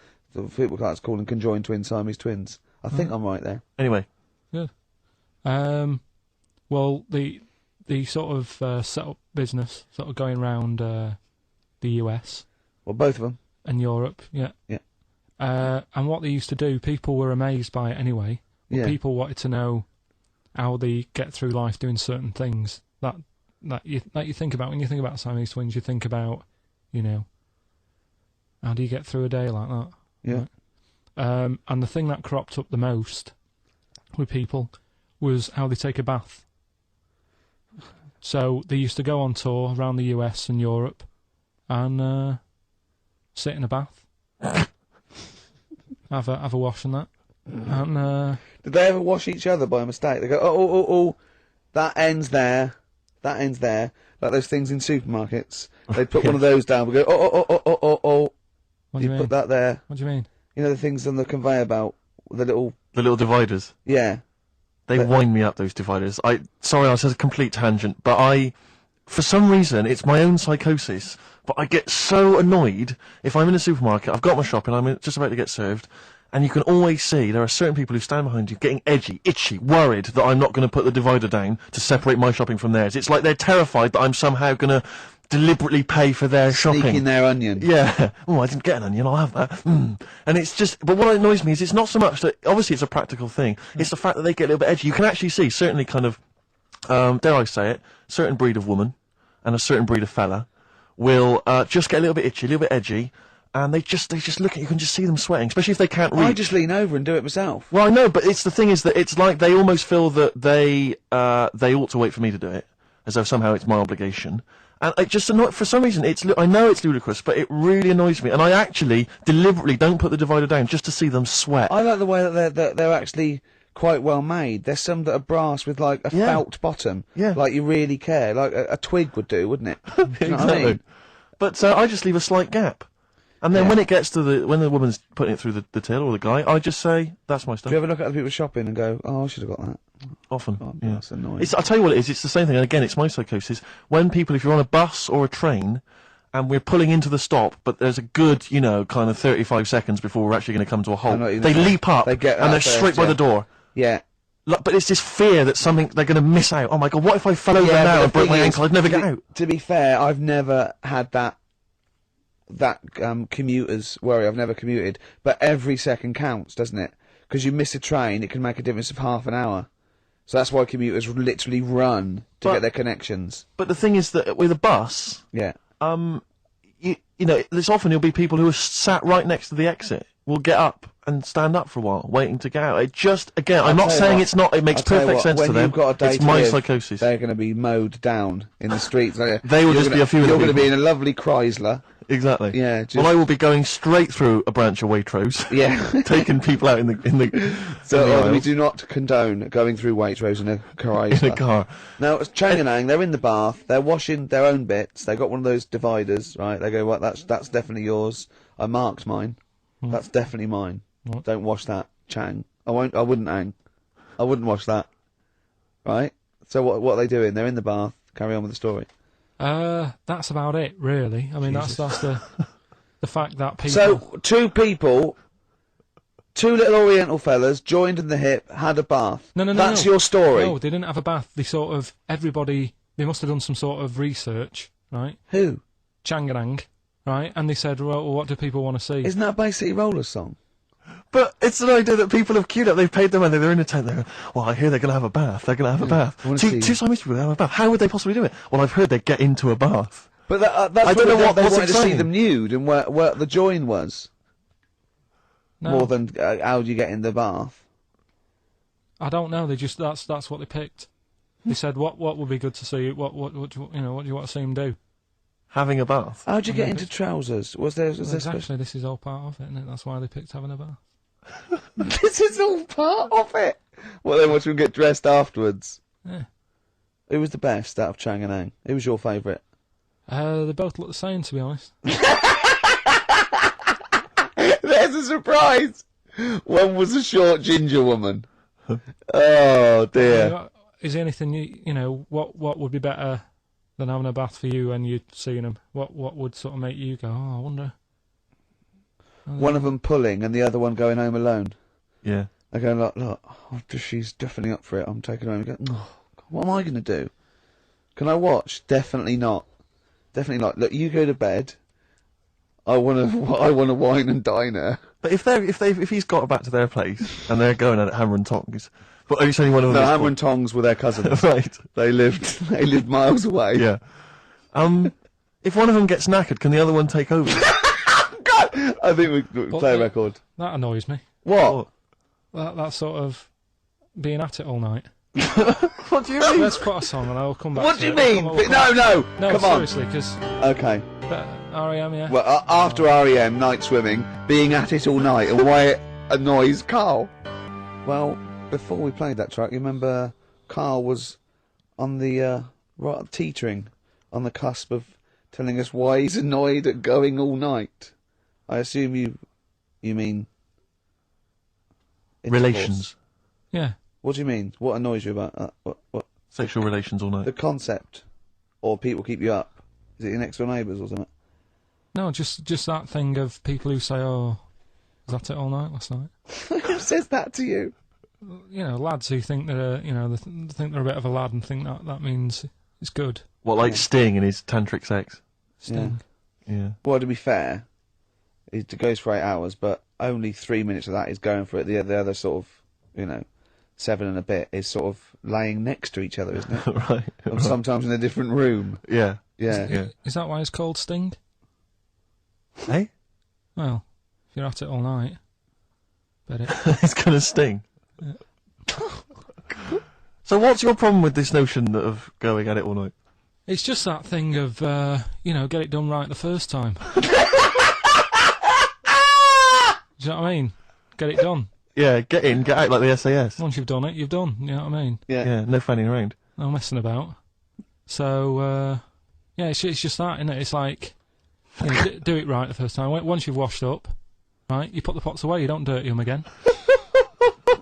People started calling conjoined twins Siamese twins. I think I'm right there. Anyway. Good. Well, the sort of set up business, sort of going round the US. Well, both of them. And Europe, yeah. Yeah. And what they used to do, people were amazed by it anyway. But people wanted to know how they get through life doing certain things that you think about. When you think about Siamese twins, you think about, how do you get through a day like that? Yeah. Right? And the thing that cropped up the most with people was how they take a bath. So they used to go on tour around the US and Europe and sit in a bath, have a wash and that. And did they ever wash each other by mistake? They go, oh, that ends there. That ends there. Like those things in supermarkets. They put one of those down. We go, oh. What do you mean? Put that there. What do you mean? You know the things on the conveyor belt, the little dividers. Yeah. They wind me up, those dividers. Sorry, I was a complete tangent, but for some reason, it's my own psychosis, but I get so annoyed if I'm in a supermarket, I've got my shopping, I'm just about to get served, and you can always see there are certain people who stand behind you getting edgy, itchy, worried that I'm not going to put the divider down to separate my shopping from theirs. It's like they're terrified that I'm somehow going to deliberately pay for their shopping. Sneaking their onion. Yeah. Oh, I didn't get an onion, I'll have that. And it's just, but what annoys me is it's not so much that, obviously it's a practical thing, it's the fact that they get a little bit edgy. You can actually see, certainly kind of, dare I say it, certain breed of woman and a certain breed of fella will just get a little bit itchy, a little bit edgy, and they just look at you, can just see them sweating, especially if they can't reach. I just lean over and do it myself. Well, I know, but the thing is that it's like they almost feel that they ought to wait for me to do it, as though somehow it's my obligation. And it just for some reason, I know it's ludicrous, but it really annoys me. And I actually deliberately don't put the divider down just to see them sweat. I like the way that they're actually quite well made. There's some that are brass with like a felt bottom. Yeah. Like you really care. Like a twig would do, wouldn't it? You know what I mean? But I just leave a slight gap. And then when it gets to when the woman's putting it through the till or the guy, I just say, that's my stuff. Do you ever look at other people shopping and go, oh, I should have got that? Often. Oh, yeah. That's annoying. I'll tell you what it is, it's the same thing, and again, it's my psychosis. When people, if you're on a bus or a train, and we're pulling into the stop, but there's a good, kind of 35 seconds before we're actually going to come to a halt, they leap up, and they're straight by the door. Yeah. But it's this fear that they're going to miss out. Oh my god, what if I fell over now and broke my ankle? I'd never get out. To be fair, I've never had that commuter's worry. I've never commuted, but every second counts, doesn't it? Because you miss a train, it can make a difference of half an hour. So that's why commuters literally run to get their connections. But the thing is that with a bus, there's often you'll be people who are sat right next to the exit will get up and stand up for a while, waiting to get out. It just, again, I'm not saying it's not. It makes perfect sense to them. It's my psychosis. They're going to be mowed down in the streets. They will just be a few. You're going to be in a lovely Chrysler. Exactly. Yeah. Well, I will be going straight through a branch of Waitrose. Yeah. Taking people out in the. So we do not condone going through Waitrose in a Chrysler. In a car. Now, Chang and Ang, they're in the bath. They're washing their own bits. They got one of those dividers, right? They go, "What? That's definitely yours. I marked mine. That's definitely mine. Don't wash that, Chang. I won't. I wouldn't, Ang. I wouldn't wash that. Right? So what are they doing? They're in the bath. Carry on with the story. That's about it, really. I mean, that's the fact that people. So two two little Oriental fellas joined in the hip, had a bath. No. That's your story. No, they didn't have a bath. They must have done some sort of research, right? Who? Changanang, right? And they said, well, what do people want to see? Isn't that basically Roller's song? But it's an idea that people have queued up. They've paid their money. They're in a tent. They're going, well, I hear they're going to have a bath. They're going to have a bath. Two Siamese people have a bath. How would they possibly do it? Well, I've heard they get into a bath. But that's I don't know what they what's wanted to see exciting. them nude and where the join was. No. More than how do you get in the bath? I don't know. They just that's what they picked. They said what would be good to see. What do you want to see them do? Having a bath. How'd you get into trousers? Was there Exactly. This is all part of it, isn't it? That's why they picked having a bath. This is all part of it. Well, then watch them get dressed afterwards. Yeah. Who was the best out of Chang and Ang? Who was your favourite? They both look the same, to be honest. There's a surprise. One was a short ginger woman. Oh dear. Is there anything what would be better than having a bath for you when you're seeing them? What would sort of make you go, oh, I wonder? One of them pulling and the other one going home alone. Yeah. I go, look, she's definitely up for it. I'm taking her home. I go, oh, what am I going to do? Can I watch? Definitely not. Definitely not. Look, you go to bed. I want to wine and dine her. But if he's got back to their place and they're going at it hammer and tongs, but are you saying one of them? No, hammer and tongs were their cousins. Right. They lived miles away. Yeah. If one of them gets knackered, can the other one take over? God, I think we play a record. That annoys me. What? That sort of being at it all night. What do you mean? Let's put a song and I'll come back. What to do you it. mean? No, come on. Seriously, because Okay. R.E.M. Yeah. Well, after R.E.M. Night Swimming, being at it all night, and why it annoys Karl. Well, before we played that track, you remember Karl was on the teetering on the cusp of telling us why he's annoyed at going all night. I assume you mean intercourse. Relations. Yeah. What do you mean? What annoys you about what? Sexual relations all night. The concept, or people keep you up. Is it your next door neighbours or something? No, just that thing of people who say, "Oh, was that it all night last night?" Who says that to you? Lads who think they're, think they're a bit of a lad and think that means it's good. What, like Sting and his tantric sex? Sting. Yeah. Well, to be fair, it goes for 8 hours, but only 3 minutes of that is going for it. The other sort of, 7 and a bit is sort of laying next to each other, isn't it? Right. Or sometimes in a different room. Yeah. Yeah. Is that why it's called Sting? Hey? Well, if you're at it all night, bet it. It's gonna sting. Yeah. So what's your problem with this notion of going at it all night? It's just that thing of, get it done right the first time. Do you know what I mean? Get it done. Yeah, get in, get out like the SAS. Once you've done it, you've done. You know what I mean? Yeah, no fanning around. No messing about. So, it's just that, isn't it? It's like, do it right the first time. Once you've washed up, right, you put the pots away, you don't dirty them again.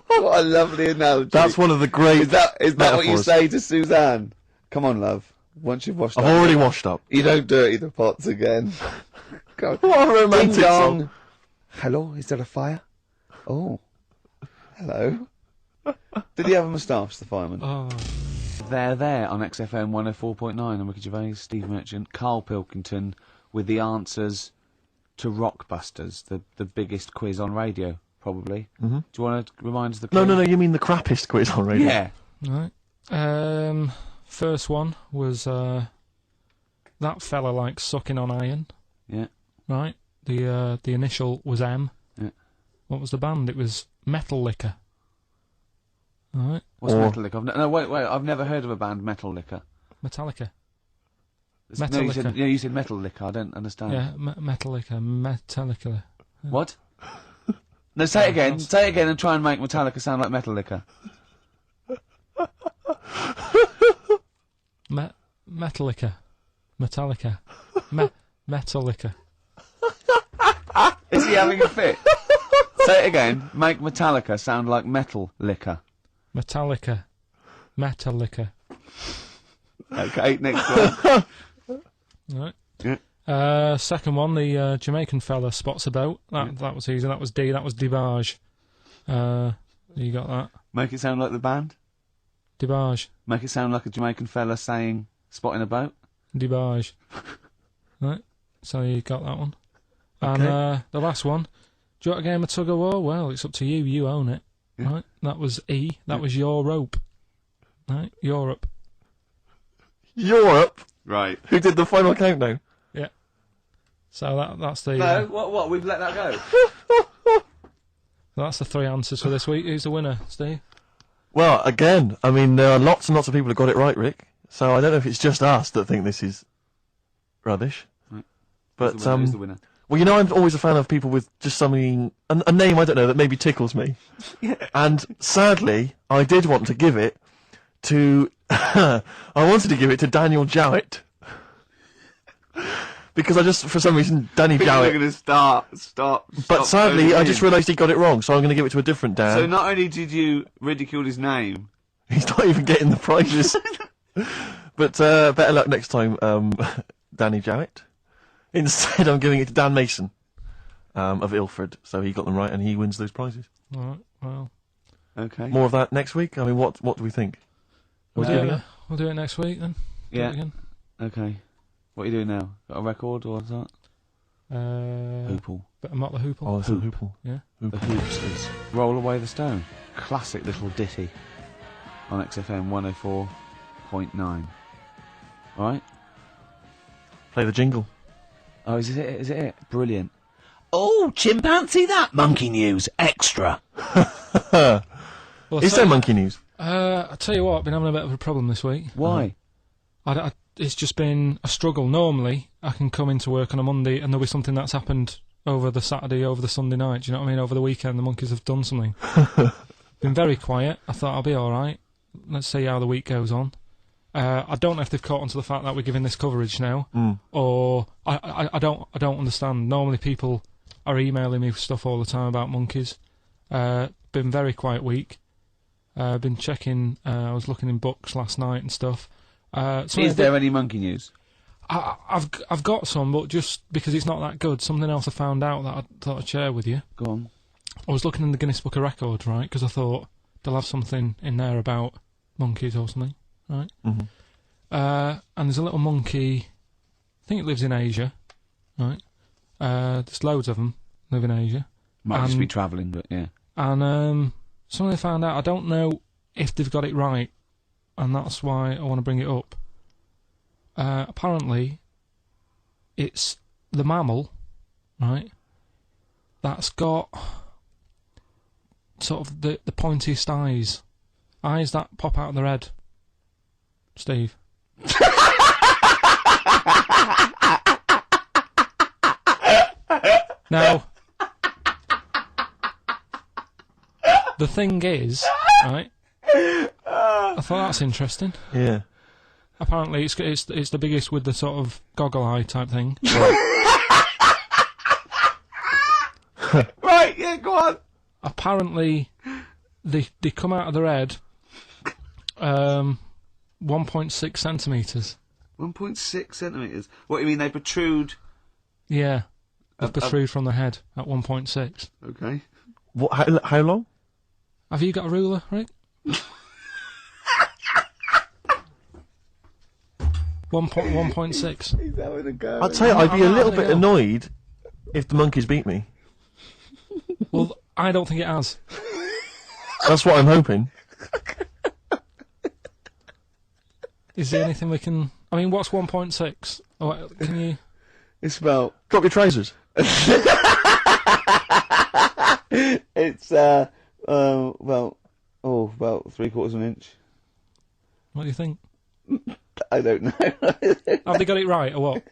What a lovely analogy. That's one of the great Is that what you metaphors. say to Suzanne? Come on, love. Once you've washed up. I've already washed up. You don't dirty the pots again. God. What a romantic Ding dong. song. Hello, is there a fire? Oh. Hello. Did he have a moustache, the fireman? Oh. There on XFM 104.9. I'm Ricky Gervais, Steve Merchant, Karl Pilkington with the answers to Rockbusters, the biggest quiz on radio, probably. Mm-hmm. Do you want to remind us the quiz? No, you mean the crappiest quiz on radio? Yeah. Right. First one was that fella likes sucking on iron. Yeah. Right. The initial was M. Yeah. What was the band? It was Metal Liquor. All right. What's Metal Liquor? Wait. I've never heard of a band, Metal Liquor. Metallica. You said Metal Liquor. I don't understand. Yeah, Metal Liquor. Metallica. What? No, say it again. Say it again and try and make Metallica sound like Metal Liquor. Metallica. Metallica. Metallica. Is he having a fit? Say it again. Make Metallica sound like Metal Liquor. Metallica. Metallica. Okay, next one. Right. Yeah. Second one, the Jamaican fella spots a boat. That was easy. That was D. That was Debage. You got that. Make it sound like the band. Debage. Make it sound like a Jamaican fella saying "spotting a boat." Debage. Right. So you got that one. Okay. And the last one. Do you want a game of tug of war? Well, it's up to you. You own it. Yeah. Right. That was E. That was your rope. Right. Europe. Europe. Right. Who did the final countdown? Yeah. So that's the. No. What? We've let that go. That's the 3 answers for this week. Who's the winner, Steve? Well, again, I mean, there are lots and lots of people who got it right, Rick. So I don't know if it's just us that think this is rubbish. Right. But Who's the winner? well, you know, I'm always a fan of people with just something, a name I don't know that maybe tickles me. Yeah. And sadly, I did want to give it to, I wanted to give it to Daniel Jowett. Because I just, for some reason, Danny We're Jowett. going to start. But sadly, I just realised he got it wrong, so I'm going to give it to a different Dan. So not only did you ridicule his name, He's not even getting the prizes. But better luck next time, Danny Jowett. Instead, I'm giving it to Dan Mason of Ilford, so he got them right, and he wins those prizes. All right. Well. okay. More of that next week. I mean, what do we think? We'll do it next week then. Do Yeah. it again. Okay. What are you doing now? Got a record or something? Hoople. Bit of Motley Hoople. Oh, it's a Hoople. Yeah. The Hoopsters. Roll Away the Stone. Classic little ditty on XFM 104.9. Alright? Play the jingle. Oh, is it? Is it? Brilliant. Oh, chimpanzee that monkey news extra. Well, Is there monkey news? I tell you what, I've been having a bit of a problem this week. Why? It's just been a struggle. Normally, I can come into work on a Monday and there'll be something that's happened over the Saturday, over the Sunday night. Do you know what I mean? Over the weekend, the monkeys have done something. Been very quiet. I thought I'll be all right. Let's see how the week goes on. I don't know if they've caught on to the fact that we're giving this coverage now, or I don't understand. Normally, people are emailing me stuff all the time about monkeys. Been very quiet week. Been checking. I was looking in books last night and stuff. Is there any monkey news? I've got some, but just because it's not that good. Something else I found out that I thought I'd share with you. Go on. I was looking in the Guinness Book of Records, right? Because I thought they'll have something in there about monkeys or something, right? Mm-hmm. And there's a little monkey. I think it lives in Asia, right? There's loads of them live in Asia. Might just be travelling, but yeah. And something I found out. I don't know if they've got it right, and that's why I want to bring it up. Apparently, it's the mammal, right, that's got sort of the pointiest eyes that pop out of their head. Steve. Now, the thing is, right, I thought that's interesting. Yeah. Apparently, it's the biggest with the sort of goggle eye type thing. Right, yeah, go on. Apparently, they come out of their head 1.6 centimetres. 1.6 centimetres. What do you mean, they protrude? Yeah, they protrude from the head at 1.6. Okay. What? How long? Have you got a ruler, Rick? 1.6. He's having a go. I'd say I'd be a little bit annoyed if the monkeys beat me. Well, I don't think it has. That's what I'm hoping. Is there anything we can... I mean, what's 1.6? Oh, can you... It's about... Drop your trousers. It's, about 3/4 of an inch. What do you think? I don't know. Have they got it right, or what?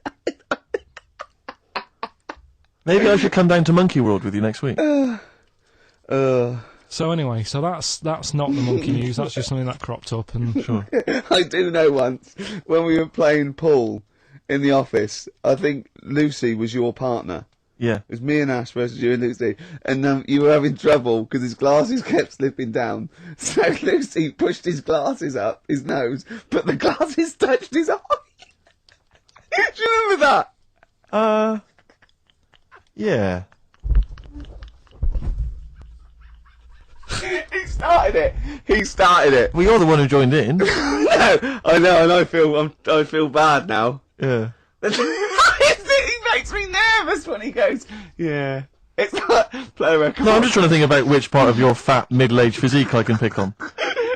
Maybe I should come down to Monkey World with you next week. So anyway, that's not the monkey news. That's just something that cropped up, and Sure. I do know once, when we were playing pool in the office, I think Lucy was your partner. Yeah. It was me and Ash versus you and Lucy, and you were having trouble because his glasses kept slipping down. So Lucy pushed his glasses up his nose, but the glasses touched his eye. Do you remember that? Yeah. He started it. Well, you're the one who joined in. No, I know, and I feel bad now. Yeah. He makes me nervous when he goes, yeah. It's like, play a record. No, I'm just trying to think about which part of your fat, middle-aged physique I can pick on.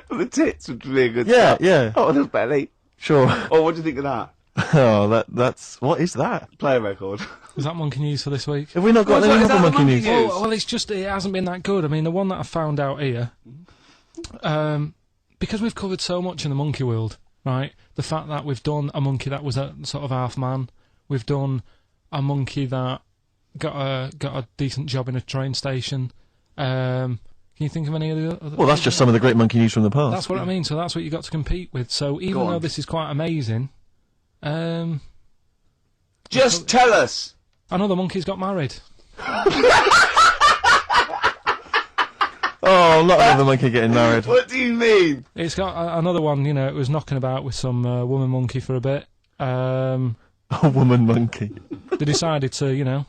The tits would be a good Yeah, start. yeah. Oh, the belly. Sure. Oh, what do you think of that? Oh, that's... What is that? Play a record. Is that monkey news for this week? Have we not got any other monkey news? Well, it's just, it hasn't been that good. I mean, the one that I found out here, because we've covered so much in the monkey world, right? The fact that we've done a monkey that was a sort of half man, we've done a monkey that got a decent job in a train station. Can you think of any of the other? Well, that's just some of the great monkey news from the past. That's what I mean. So that's what you got to compete with. So even though this is quite amazing, just tell us. Another monkey's got married. Oh, not another monkey getting married. What do you mean? It's got another one. You know, it was knocking about with some woman monkey for a bit. A woman monkey. They decided to,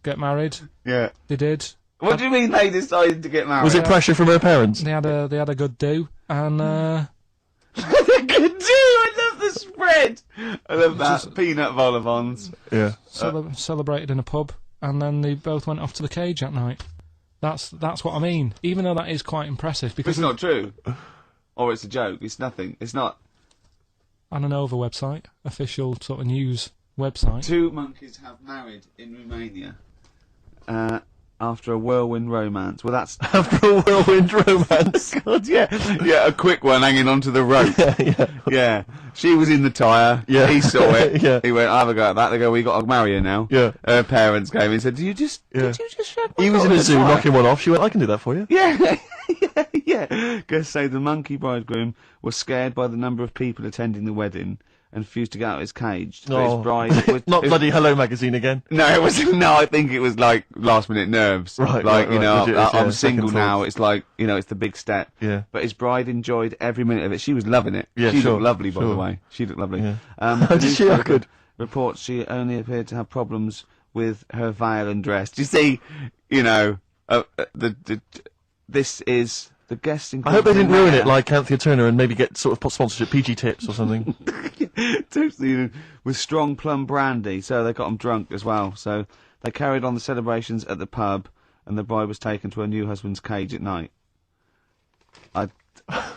get married. Yeah. They did. What do you mean they decided to get married? Was it pressure from her parents? They had a good do, and They could do. I love the spread. I love that. Peanut vol-au-vents. Yeah. Celebrated in a pub, and then they both went off to the cage at night. That's what I mean. Even though that is quite impressive, because It's not true. Or it's a joke. It's nothing. It's not. On an Over website, official sort of news website. 2 monkeys have married in Romania. After a whirlwind romance. Well, that's... After a whirlwind romance. God, yeah. Yeah, a quick one hanging onto the rope. Yeah. Yeah. She was in the tyre. Yeah. He saw it. Yeah. He went, I'll have a go at that. They go, we got to marry her now. Yeah. Her parents came and said, did you just shove my He was in a zoo knocking one off. She went, I can do that for you. Yeah. Yeah. Guests say the monkey bridegroom was scared by the number of people attending the wedding and refused to get out of his cage. But his bride... Not bloody Hello Magazine again. No, it was no. I think it was like last minute nerves. Right, like right, legit, I'm yeah, single second now. thoughts. It's like it's the big step. Yeah. But his bride enjoyed every minute of it. She was loving it. Yeah, she sure, looked lovely, by the sure. way. She looked lovely. Yeah. The Did she? newspaper Good. reports she only appeared to have problems with her veil and dress. Do you see? This is. The guest I hope they didn't ruin it like Anthea Turner and maybe get sort of sponsorship PG tips or something. Totally, with strong plum brandy, so they got them drunk as well. So they carried on the celebrations at the pub, and the bride was taken to her new husband's cage at night. I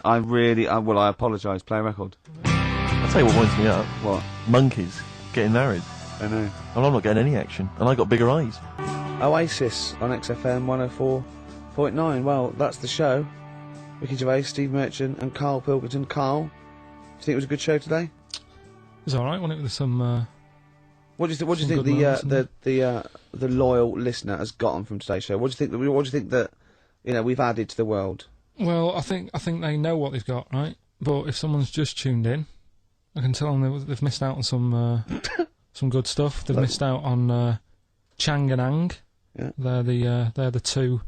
apologise. Play a record. I'll tell you what winds me up. What? Monkeys getting married. I know. And I'm not getting any action. And I got bigger eyes. Oasis on XFM 104.9. Well, that's the show. Ricky Gervais, Steve Merchant, and Karl Pilkington. Karl, do you think it was a good show today? It was alright, wasn't it? With some. What do you think the loyal listener has gotten from today's show? What do you think that we've added to the world? Well, I think they know what they've got, right? But if someone's just tuned in, I can tell them they've missed out on some good stuff. They've missed out on Chang and Ang. Yeah. They're the two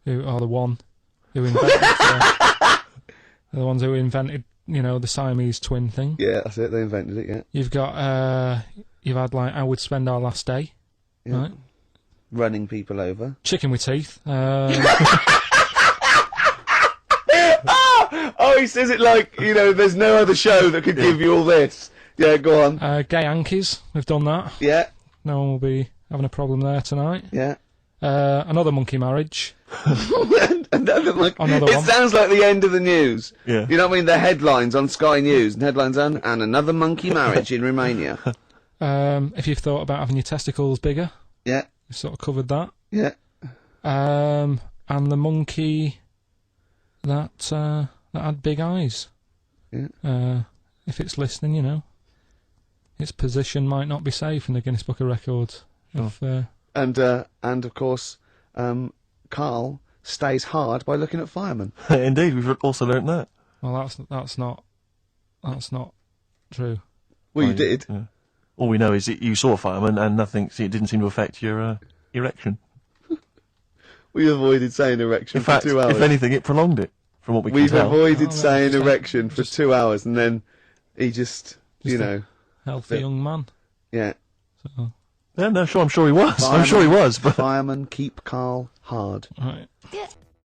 who are the one who invented. They're the ones who invented, the Siamese twin thing. Yeah, that's it. They invented it. Yeah. You've got you've had like How We'd Spend Our Last Day, Yeah. right? Running people over. Chicken with Teeth. Oh, he says it like, there's no other show that could give you all this. Yeah, go on. Gay Yankees. We've done that. Yeah. No one will be having a problem there tonight. Yeah. Another monkey marriage. Another monkey. Another It one. sounds like the end of the news. Yeah. You know what I mean? The headlines on Sky News and headlines on, and another monkey marriage in Romania. If you've thought about having your testicles bigger, Yeah. we've sort of covered that. Yeah. And the monkey that had big eyes. Yeah. If it's listening, its position might not be safe in the Guinness Book of Records. And of course, Karl stays hard by looking at firemen. Indeed, we've also learnt that. Well, that's not true. Well, you did. Yeah. All we know is that you saw a fireman and nothing. See, it didn't seem to affect your erection. We avoided saying erection In fact, for 2 hours. if anything, it prolonged it. From what we can We've tell. avoided Oh, no, saying just- erection for 2 hours, and then he just Healthy young man. yeah. So, Yeah, no, sure. I'm sure he was. Fireman. I'm sure he was. But Firemen keep Karl hard. right.